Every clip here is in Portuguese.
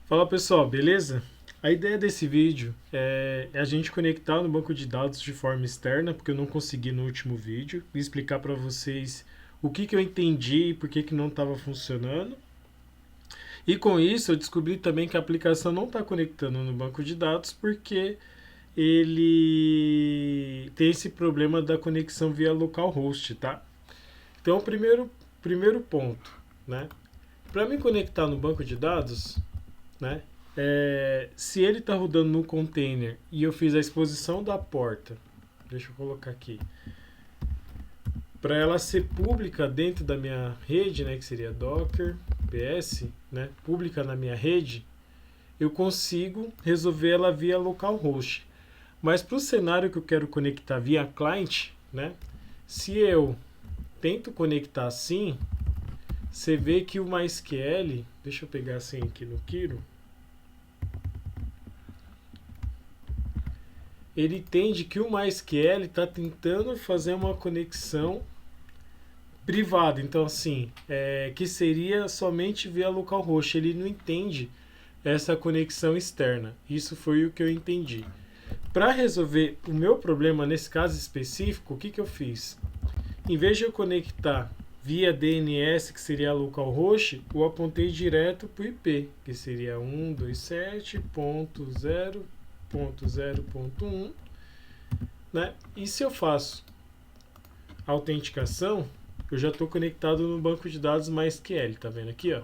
Fala pessoal, beleza? A ideia desse vídeo é a gente conectar no banco de dados de forma externa, porque eu não consegui no último vídeo, e explicar para vocês o que eu entendi e por que não estava funcionando. E com isso eu descobri também que a aplicação não está conectando no banco de dados porque ele tem esse problema da conexão via localhost, tá? Então, primeiro ponto, né? Para me conectar no banco de dados, né? Se ele está rodando no container e eu fiz a exposição da porta, deixa eu colocar aqui, para ela ser pública dentro da minha rede, né, que seria Docker, PS, né, pública na minha rede, eu consigo resolver ela via localhost. Mas para o cenário que eu quero conectar via client, né, se eu tento conectar assim, você vê que o MySQL, deixa eu pegar assim aqui no Kiro, ele entende que o MySQL está tentando fazer uma conexão privada. Então, assim, que seria somente via localhost. Ele não entende essa conexão externa. Isso foi o que eu entendi. Para resolver o meu problema nesse caso específico, o que eu fiz? Em vez de eu conectar via DNS, que seria localhost, eu apontei direto para o IP, que seria 127.0.0.1, né? E se eu faço autenticação, eu já estou conectado no banco de dados MySQL, tá vendo aqui, ó?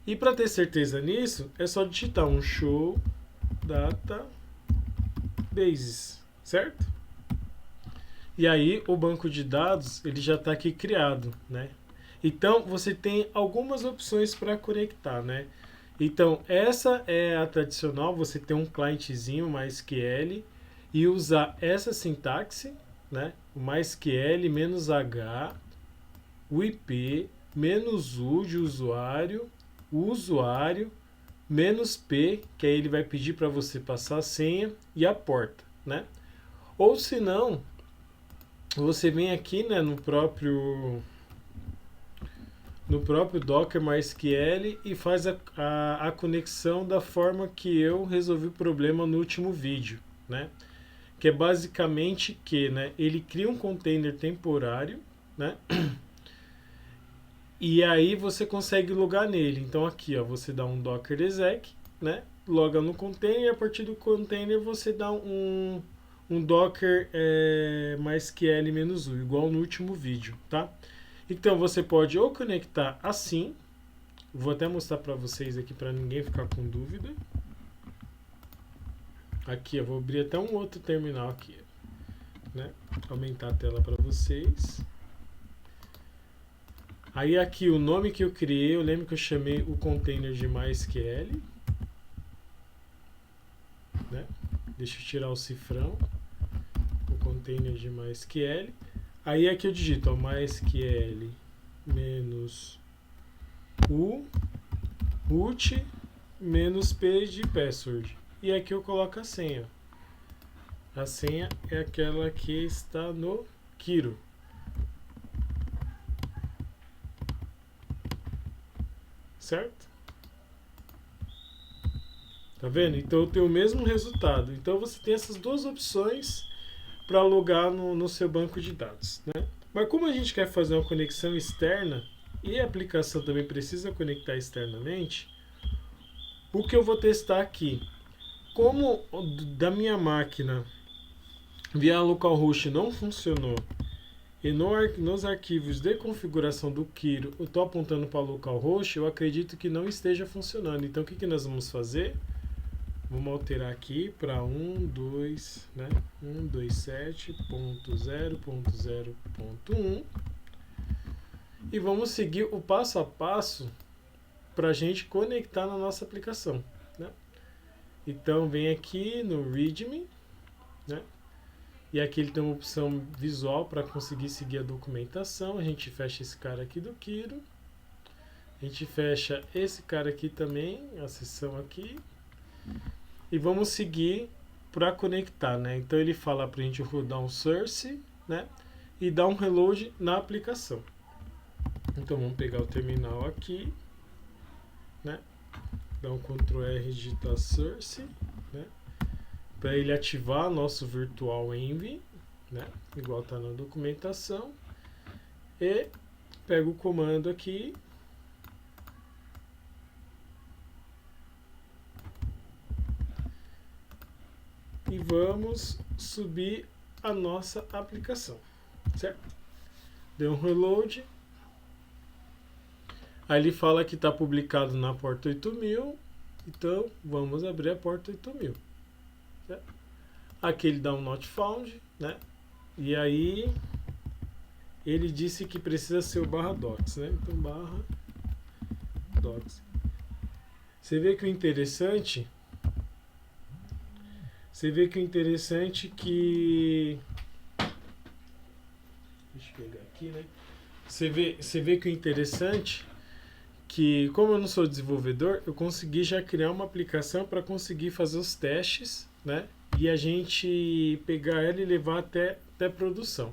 E para ter certeza nisso, é só digitar um show databases, certo? E aí o banco de dados ele já está aqui criado, né? Então você tem algumas opções para conectar, né? Então essa é a tradicional, você tem um clientezinho MySQL e usar essa sintaxe, né? O MySQL menos H, o IP, menos U de usuário, o usuário, menos P, que aí ele vai pedir para você passar a senha e a porta, né? Ou se não, você vem aqui, né, no próprio Docker MySQL e faz a conexão da forma que eu resolvi o problema no último vídeo, né? Que é basicamente que, né, ele cria um container temporário, né? E aí você consegue logar nele. Então aqui, ó, você dá um docker exec, né? Loga no container e a partir do container você dá um docker MySQL-u, igual no último vídeo, tá? Então você pode ou conectar assim, vou até mostrar para vocês aqui para ninguém ficar com dúvida. Aqui, eu vou abrir até um outro terminal aqui, né? Aumentar a tela para vocês. Aí aqui o nome que eu criei, eu lembro que eu chamei o container de MySQL, né? Deixa eu tirar o cifrão, o container de MySQL. Aí aqui eu digito, ó, MySQL menos U root menos P de password. E aqui eu coloco a senha. A senha é aquela que está no Kiro. Certo? Tá vendo? Então eu tenho o mesmo resultado. Então você tem essas duas opções para logar no seu banco de dados, né? Mas como a gente quer fazer uma conexão externa e a aplicação também precisa conectar externamente, o que eu vou testar aqui? Como da minha máquina via localhost não funcionou e nos arquivos de configuração do Kiro eu estou apontando para localhost, eu acredito que não esteja funcionando. Então o que nós vamos fazer? Vamos alterar aqui para 127.0.0.1 e vamos seguir o passo a passo para a gente conectar na nossa aplicação, né? Então vem aqui no README, né? E aqui ele tem uma opção visual para conseguir seguir a documentação. A gente fecha esse cara aqui do Kiro. A gente fecha esse cara aqui também, a seção aqui. E vamos seguir para conectar, né? Então ele fala para a gente rodar um source, né? E dar um reload na aplicação. Então vamos pegar o terminal aqui, né? Dá um Ctrl R, digitar source, né? Para ele ativar nosso virtual env, né? Igual está na documentação. E pego o comando aqui. E vamos subir a nossa aplicação, certo? Deu um reload. Aí ele fala que está publicado na porta 8000. Então vamos abrir a porta 8000. Certo? Aqui ele dá um not found, né? E aí ele disse que precisa ser o /docs, né? Então /docs. Você vê que o interessante que deixa eu pegar aqui, né? Você vê que o interessante que, como eu não sou desenvolvedor, eu consegui já criar uma aplicação para conseguir fazer os testes, né? E a gente pegar ela e levar até produção.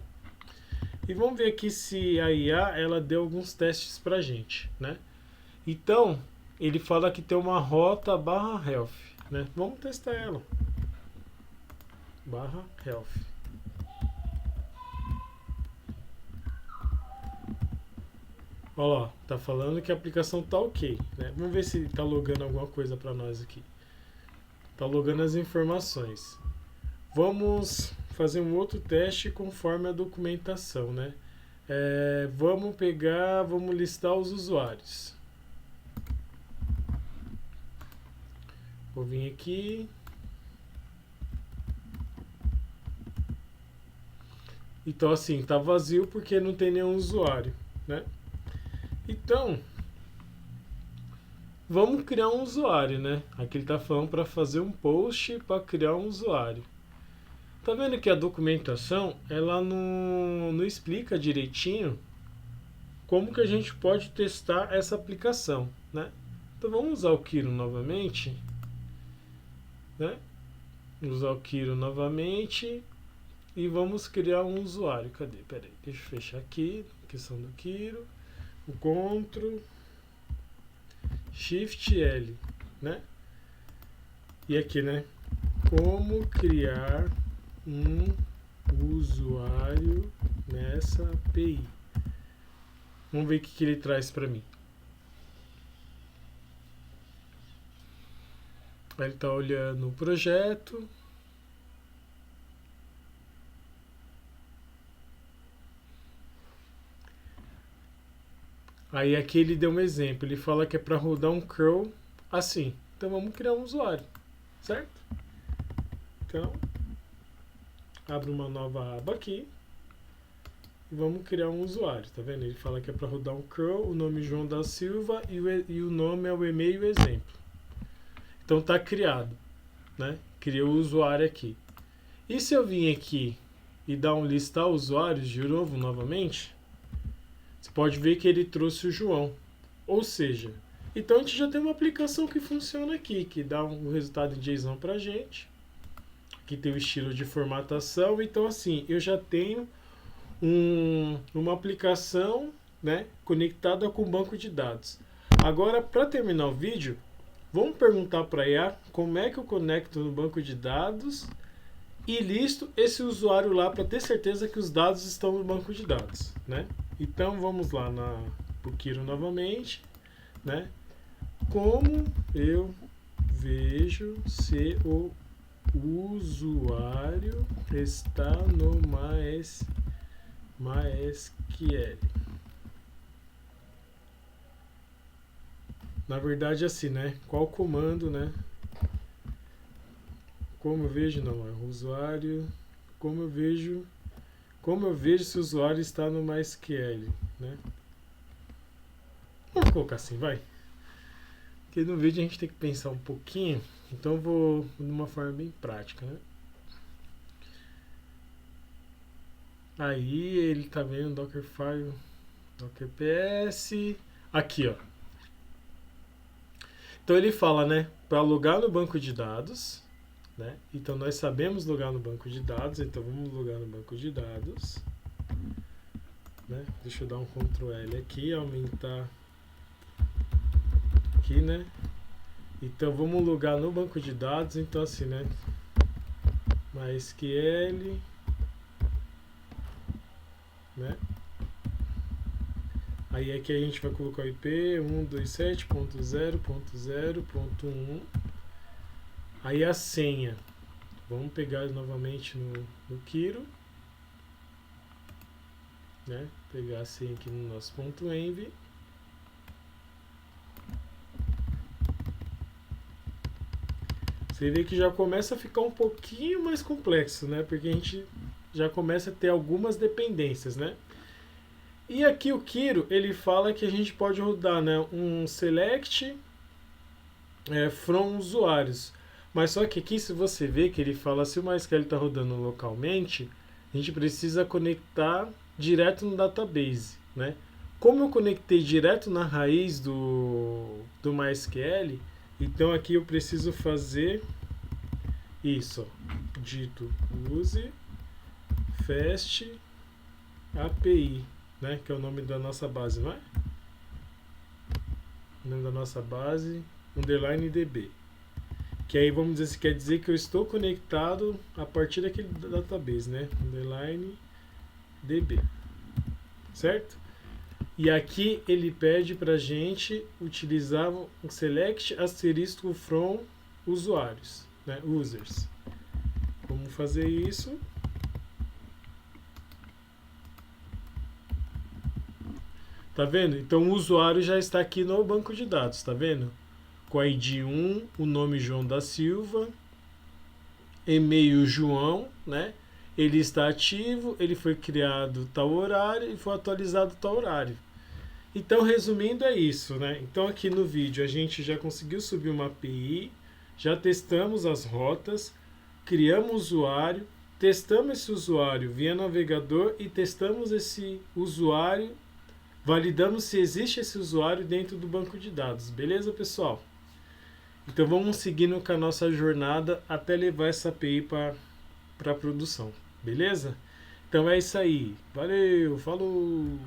E vamos ver aqui se a IA ela deu alguns testes para a gente, né? Então, ele fala que tem uma rota /health, né? Vamos testar ela. /health. Olha lá, tá falando que a aplicação tá ok, né? Vamos ver se tá logando alguma coisa para nós aqui. Tá logando as informações. Vamos fazer um outro teste conforme a documentação, né? Vamos listar os usuários. Vou vir aqui. Então assim, tá vazio porque não tem nenhum usuário, né? Então, vamos criar um usuário, né? Aqui ele tá falando para fazer um post para criar um usuário. Tá vendo que a documentação, ela não explica direitinho como que a gente pode testar essa aplicação, né? Então vamos usar o Kiro novamente, né? Usar o Kiro novamente e vamos criar um usuário. Cadê? Peraí, deixa eu fechar aqui, questão do Kiro. O Ctrl Shift L, né? E aqui, né? Como criar um usuário nessa API. Vamos ver o que ele traz para mim. Ele está olhando o projeto. Aí aqui ele deu um exemplo. Ele fala que é para rodar um curl assim. Então vamos criar um usuário, certo? Então, abre uma nova aba aqui e vamos criar um usuário, tá vendo? Ele fala que é para rodar um curl, o nome João da Silva e o nome é o e-mail exemplo. Então tá criado, né? Criei o usuário aqui. E se eu vir aqui e dar um listar usuários de novo, novamente, você pode ver que ele trouxe o João. Ou seja, então a gente já tem uma aplicação que funciona aqui, que dá um resultado em JSON pra gente, que tem o estilo de formatação. Então assim, eu já tenho uma aplicação, né, conectada com o banco de dados. Agora, para terminar o vídeo, vamos perguntar para a IA como é que eu conecto no banco de dados e listo esse usuário lá para ter certeza que os dados estão no banco de dados, né? Então vamos lá pro Kiro novamente, né? Como eu vejo se o usuário está no MySQL. Na verdade, assim, né? Qual comando, né? Como eu vejo, não, é o usuário. Como eu vejo se o usuário está no MySQL, né? Vamos colocar assim, vai. Porque no vídeo a gente tem que pensar um pouquinho, então eu vou de uma forma bem prática, né? Aí ele tá vendo Dockerfile, Docker.ps, aqui, ó. Então ele fala, né, para logar no banco de dados, né? Então nós sabemos logar no banco de dados, então vamos logar no banco de dados, né? Deixa eu dar um Ctrl L aqui, aumentar aqui, né? Então vamos logar no banco de dados, então assim, né? MySQL, né? Aí aqui a gente vai colocar o IP 127.0.0.1. Aí a senha. Vamos pegar novamente no Kiro, né? Pegar a senha aqui no nosso .env. Você vê que já começa a ficar um pouquinho mais complexo, né? Porque a gente já começa a ter algumas dependências, né? E aqui o Kiro, ele fala que a gente pode rodar, né, um select from usuários. Mas só que aqui, se você vê que ele fala, se o MySQL está rodando localmente, a gente precisa conectar direto no database, né? Como eu conectei direto na raiz do MySQL, então aqui eu preciso fazer isso, ó, dito use fast API, né, que é o nome da nossa base, não é? O nome da nossa base, underline DB. Que aí vamos dizer, se quer dizer que eu estou conectado a partir daquele database, né? Underline DB. Certo? E aqui ele pede para a gente utilizar o select asterisco from usuários, né? Users. Vamos fazer isso. Tá vendo? Então o usuário já está aqui no banco de dados, tá vendo? Com a ID 1, o nome João da Silva, e-mail João, né? Ele está ativo, ele foi criado tal horário e foi atualizado tal horário. Então, resumindo, é isso, né? Então aqui no vídeo a gente já conseguiu subir uma API, já testamos as rotas, criamos o usuário, testamos esse usuário via navegador e testamos esse usuário, validamos se existe esse usuário dentro do banco de dados. Beleza, pessoal? Então vamos seguindo com a nossa jornada até levar essa API para a produção. Beleza? Então é isso aí. Valeu, falou!